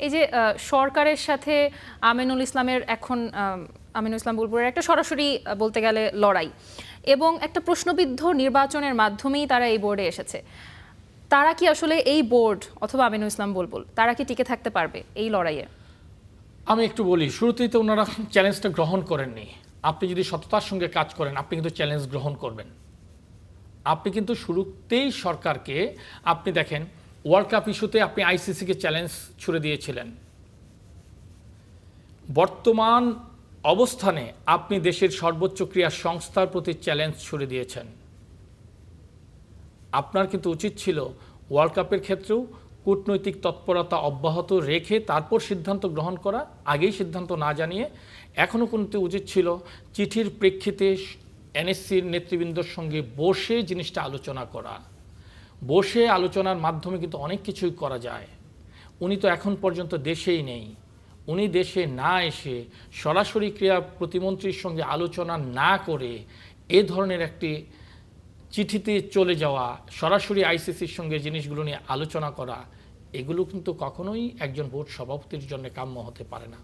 এই যে সরকারের সাথে আমিনুল ইসলামের এখন আমিনুল ইসলাম বুলবুলের একটা সরাসরি বলতে গেলে লড়াই এবং একটা প্রশ্নবিদ্ধ নির্বাচনের মাধ্যমেই তারা এই বোর্ডে এসেছে। তারা কি আসলে এই বোর্ড অথবা আমিনুল ইসলাম বুলবুল তারা কি টিকে থাকতে পারবে এই লড়াইয়ে? আমি একটু বলি, শুরুতেই তো ওনারা চ্যালেঞ্জটা গ্রহণ করেননি। আপনি যদি সততার সঙ্গে কাজ করেন, আপনি কিন্তু চ্যালেঞ্জ গ্রহণ করবেন। আপনি কিন্তু শুরুতেই সরকারকে, আপনি দেখেন ওয়ার্ল্ড কাপ ইস্যুতে আপনি আইসিসিকে চ্যালেঞ্জ ছুড়ে দিয়েছিলেন। বর্তমান অবস্থানে আপনি দেশের সর্বোচ্চ ক্রীড়া সংস্থার প্রতি চ্যালেঞ্জ ছুড়ে দিয়েছেন। আপনার কিন্তু উচিত ছিল ওয়ার্ল্ড কাপের ক্ষেত্রেও কূটনৈতিক তৎপরতা অব্যাহত রেখে তারপর সিদ্ধান্ত গ্রহণ করা, আগেই সিদ্ধান্ত না জানিয়ে। এখনও কিন্তু উচিত ছিল চিঠির প্রেক্ষিতে এনএসসির নেতৃবৃন্দর সঙ্গে বসে জিনিসটা আলোচনা করা। বসে আলোচনার মাধ্যমে কিন্তু অনেক কিছুই করা যায়। উনি তো এখন পর্যন্ত দেশেই নেই। উনি দেশে না এসে সরাসরি ক্রীড়া প্রতিমন্ত্রীর সঙ্গে আলোচনা না করে এ ধরনের একটি চিঠিতে চলে যাওয়া, সরাসরি আইসিসির সঙ্গে জিনিসগুলো নিয়ে আলোচনা করা, এগুলো কিন্তু কখনোই একজন বোর্ড সভাপতির জন্য কাম্য হতে পারে না।